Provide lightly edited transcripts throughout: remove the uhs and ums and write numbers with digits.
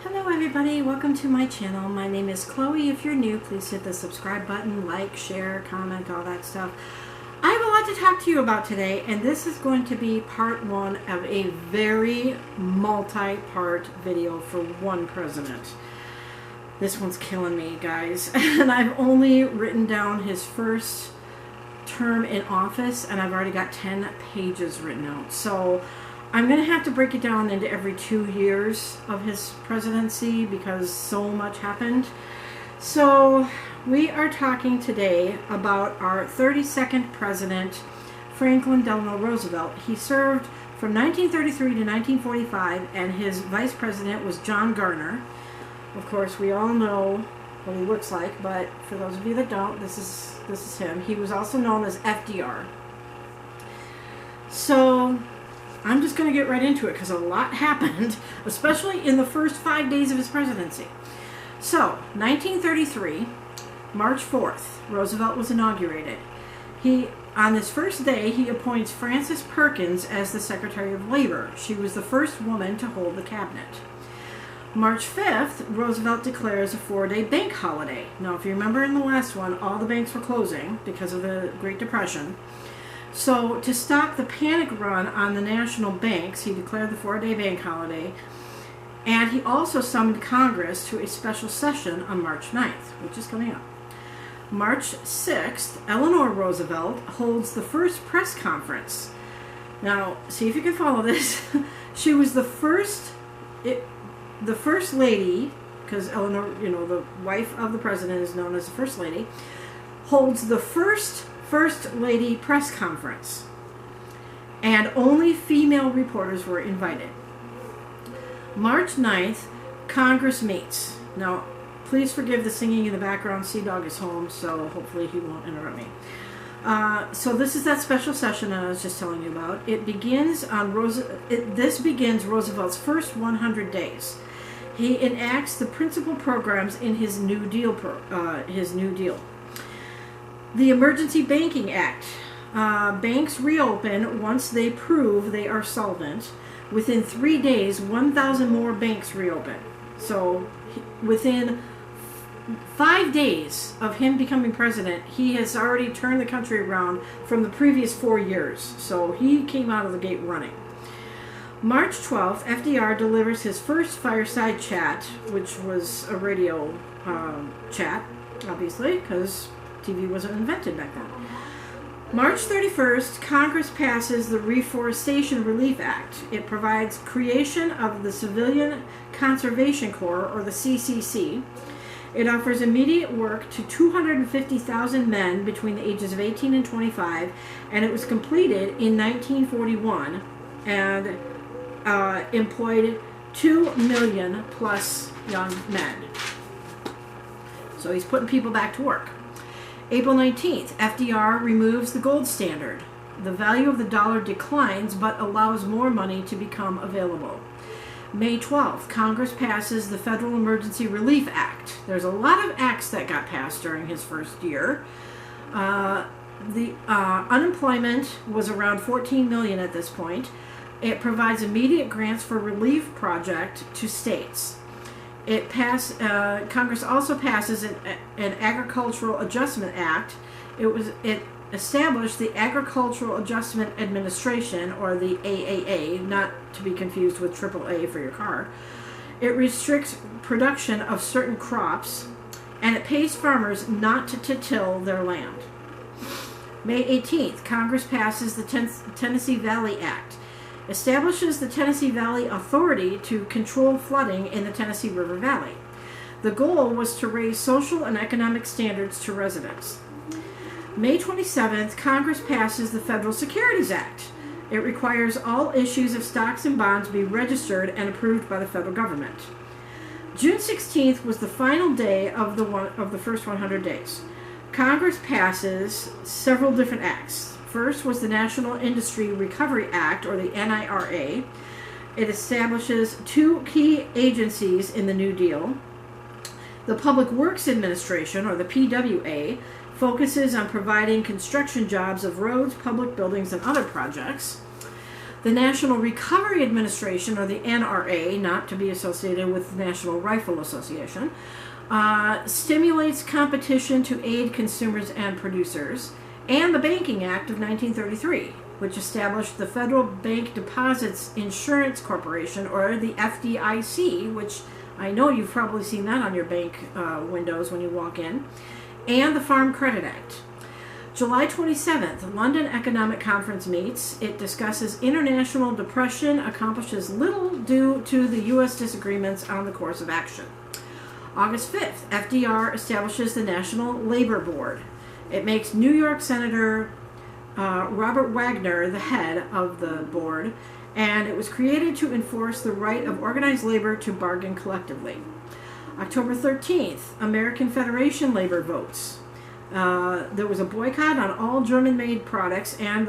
Hello everybody, welcome to my channel. My name is Chloe. If you're new, please hit the subscribe button, like, share, comment, all that stuff. I have a lot to talk to you about today, and this is going to be part one of a very multi-part video for one president. This one's killing me, guys. And I've only written down his first term in office, and I've already got 10 pages written out. So I'm going to have to break it down into every 2 years of his presidency because so much happened. So we are talking today about our 32nd president, Franklin Delano Roosevelt. He served from 1933 to 1945, and his vice president was John Garner. Of course, we all know what he looks like, but for those of you that don't, this is him. He was also known as FDR. So I'm just going to get right into it because a lot happened, especially in the first 5 days of his presidency. So, 1933, March 4th, Roosevelt was inaugurated. On this first day, he appoints Frances Perkins as the Secretary of Labor. She was the first woman to hold the cabinet. March 5th, Roosevelt declares a 4-day bank holiday. Now, if you remember in the last one, all the banks were closing because of the Great Depression. So, to stop the panic run on the national banks, he declared the 4-day bank holiday, and he also summoned Congress to a special session on March 9th, which is coming up. March 6th, Eleanor Roosevelt holds the first press conference. Now, see if you can follow this. She was the first lady, because Eleanor, the wife of the president is known as the first lady, holds the first lady press conference, and only female reporters were invited. March 9th, Congress meets. Now, please forgive the singing in the background. Sea Dog is home, so hopefully he won't interrupt me. So this is that special session I was just telling you about. It begins on this begins Roosevelt's first 100 days. He enacts the principal programs in his New Deal. The Emergency Banking Act. Banks reopen once they prove they are solvent. Within 3 days, 1,000 more banks reopen. So within 5 days of him becoming president, he has already turned the country around from the previous 4 years. So he came out of the gate running. March 12th, FDR delivers his first fireside chat, which was a radio chat, obviously, because TV wasn't invented back then. March 31st, Congress passes the Reforestation Relief Act. It provides creation of the Civilian Conservation Corps, or the CCC. It offers immediate work to 250,000 men between the ages of 18 and 25, and it was completed in 1941 and employed 2 million plus young men. So he's putting people back to work. April 19th, FDR removes the gold standard. The value of the dollar declines, but allows more money to become available. May 12th, Congress passes the Federal Emergency Relief Act. There's a lot of acts that got passed during his first year. The unemployment was around 14 million at this point. It provides immediate grants for relief project to states. Congress also passes an Agricultural Adjustment Act. It established the Agricultural Adjustment Administration, or the AAA, not to be confused with AAA for your car. It restricts production of certain crops, and it pays farmers not to till their land. May 18th, Congress passes the Tennessee Valley Act. Establishes the Tennessee Valley Authority to control flooding in the Tennessee River Valley. The goal was to raise social and economic standards to residents. May 27th, Congress passes the Federal Securities Act. It requires all issues of stocks and bonds be registered and approved by the federal government. June 16th was the final day of the first 100 days. Congress passes several different acts. First was the National Industry Recovery Act, or the NIRA. It establishes 2 key agencies in the New Deal. The Public Works Administration, or the PWA, focuses on providing construction jobs of roads, public buildings, and other projects. The National Recovery Administration, or the NRA, not to be associated with the National Rifle Association, stimulates competition to aid consumers and producers, and the Banking Act of 1933, which established the Federal Bank Deposits Insurance Corporation, or the FDIC, which I know you've probably seen that on your bank windows when you walk in, and the Farm Credit Act. July 27th, London Economic Conference meets. It discusses international depression, accomplishes little due to the U.S. disagreements on the course of action. August 5th, FDR establishes the National Labor Board. It makes New York Senator Robert Wagner the head of the board, and it was created to enforce the right of organized labor to bargain collectively. October 13th, American Federation labor votes. There was a boycott on all German-made products and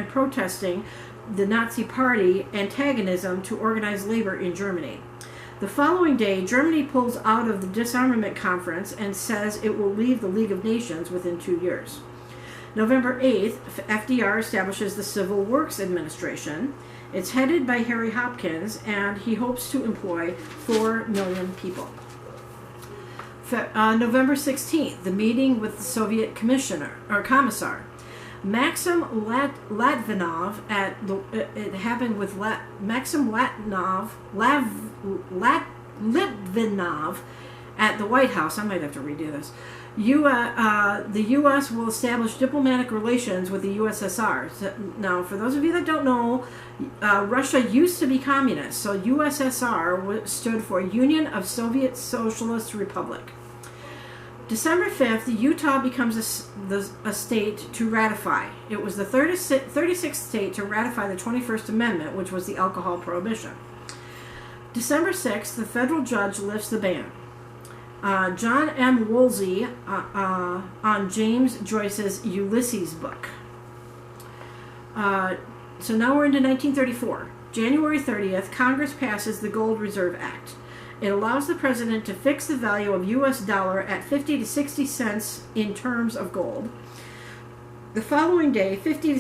protesting the Nazi Party antagonism to organized labor in Germany. The following day, Germany pulls out of the disarmament conference and says it will leave the League of Nations within 2 years. November 8th, FDR establishes the Civil Works Administration. It's headed by Harry Hopkins, and he hopes to employ 4 million people. November 16th, the meeting with the Soviet commissar. Maxim Latvinov it happened with Maxim Litvinov at the White House. I might have to redo this. The U.S. will establish diplomatic relations with the USSR. Now, for those of you that don't know, Russia used to be communist, so USSR stood for Union of Soviet Socialist Republic. December 5th, Utah becomes a state to ratify. It was the 36th state to ratify the 21st Amendment, which was the alcohol prohibition. December 6th, the federal judge lifts the ban. John M. Woolsey on James Joyce's Ulysses book. So now we're into 1934. January 30th, Congress passes the Gold Reserve Act. It allows the president to fix the value of U.S. dollar at 50 to 60 cents in terms of gold. The following day, FDR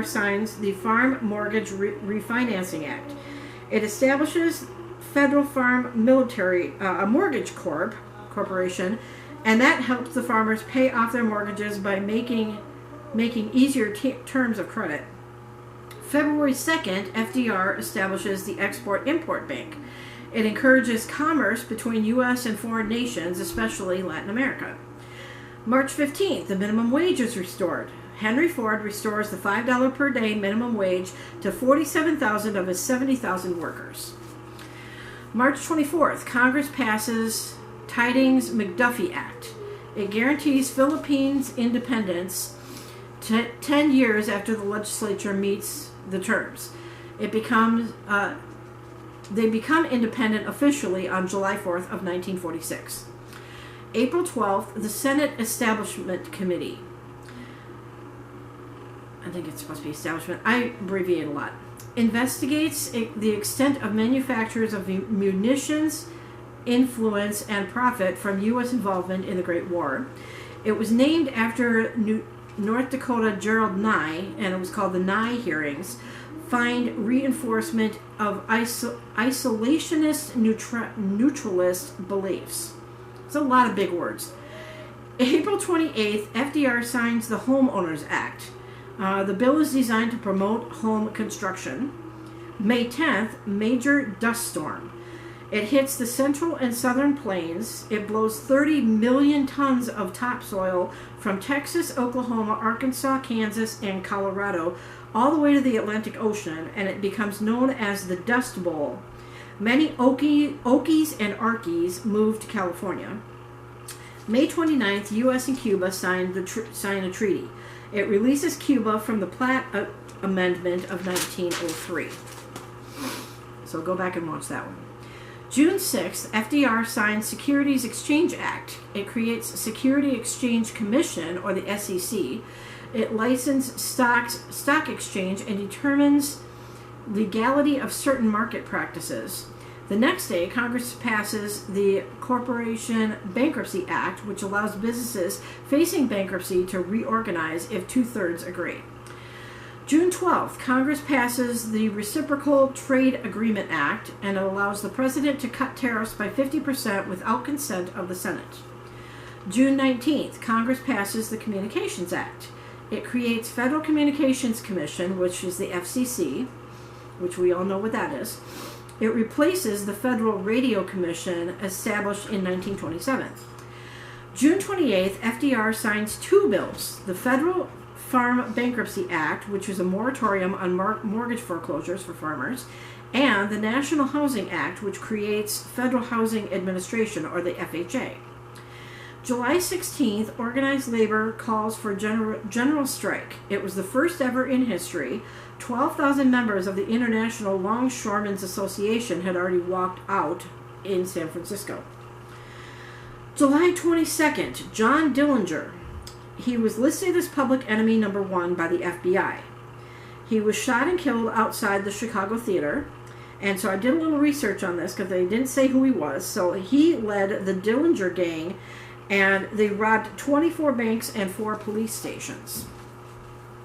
signs the Farm Mortgage Refinancing Act. It establishes Federal Farm Military Mortgage Corporation, and that helps the farmers pay off their mortgages by making easier terms of credit. February 2nd, FDR establishes the Export-Import Bank. It encourages commerce between U.S. and foreign nations, especially Latin America. March 15th, the minimum wage is restored. Henry Ford restores the $5 per day minimum wage to 47,000 of his 70,000 workers. March 24th, Congress passes Tydings-McDuffie Act. It guarantees Philippines independence 10 years after the legislature meets the terms. They become independent officially on July 4th of 1946. April 12th, the Senate Establishment Committee. I think it's supposed to be establishment. I abbreviate a lot. Investigates the extent of manufacturers of munitions, influence, and profit from U.S. involvement in the Great War. It was named after North Dakota Gerald Nye, and it was called the Nye Hearings. Find reinforcement of isolationist neutralist beliefs. It's a lot of big words. April 28th, FDR signs the Homeowners Act. The bill is designed to promote home construction. May 10th, major dust storm. It hits the central and southern plains. It blows 30 million tons of topsoil from Texas, Oklahoma, Arkansas, Kansas, and Colorado all the way to the Atlantic Ocean, and it becomes known as the Dust Bowl. Many Okies and Arkies moved to California. May 29th, U.S. and Cuba sign a treaty. It releases Cuba from the Platt Amendment of 1903. So go back and watch that one. June 6th, FDR signs Securities Exchange Act. It creates Security Exchange Commission, or the SEC. It licenses stock exchange and determines legality of certain market practices. The next day, Congress passes the Corporation Bankruptcy Act, which allows businesses facing bankruptcy to reorganize if 2/3 agree. June 12th, Congress passes the Reciprocal Trade Agreement Act, and it allows the president to cut tariffs by 50% without consent of the Senate. June 19th, Congress passes the Communications Act. It creates Federal Communications Commission, which is the FCC, which we all know what that is. It replaces the Federal Radio Commission established in 1927. June 28th, FDR signs two bills, the Federal Farm Bankruptcy Act, which is a moratorium on mortgage foreclosures for farmers, and the National Housing Act, which creates Federal Housing Administration, or the FHA. July 16th, organized labor calls for general strike. It was the first ever in history. 12,000 members of the International Longshoremen's Association had already walked out in San Francisco. July 22nd, John Dillinger. He was listed as public enemy number 1 by the FBI. He was shot and killed outside the Chicago Theater. And so I did a little research on this because they didn't say who he was. So he led the Dillinger Gang, and they robbed 24 banks and 4 police stations.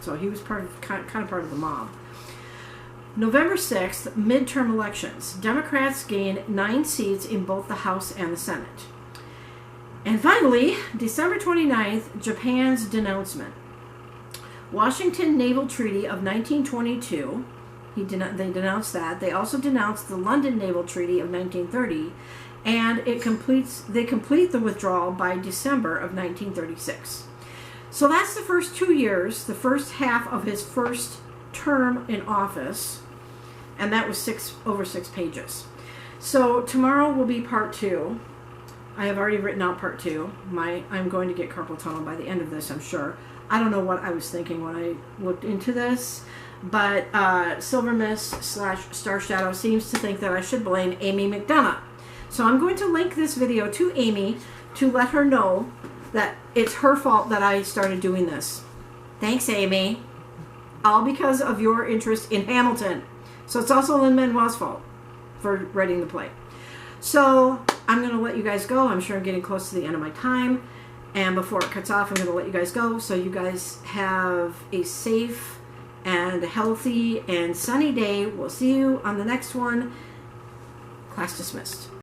So he was kind of part of the mob. November 6th, midterm elections. Democrats gain 9 seats in both the House and the Senate. And finally, December 29th, Japan's denouncement. Washington Naval Treaty of 1922, they denounced that. They also denounced the London Naval Treaty of 1930, and they complete the withdrawal by December of 1936. So that's the first 2 years, the first half of his first term in office, and that was over 6 pages. So tomorrow will be part 2. I have already written out part 2. I'm going to get carpal tunnel by the end of this, I'm sure. I don't know what I was thinking when I looked into this, but Silver Mist / Star Shadow seems to think that I should blame Amy McDonough. So I'm going to link this video to Amy to let her know that it's her fault that I started doing this. Thanks, Amy. All because of your interest in Hamilton. So it's also Lin-Manuel's fault for writing the play. So I'm going to let you guys go. I'm sure I'm getting close to the end of my time. And before it cuts off, I'm going to let you guys go. So you guys have a safe and healthy and sunny day. We'll see you on the next one. Class dismissed.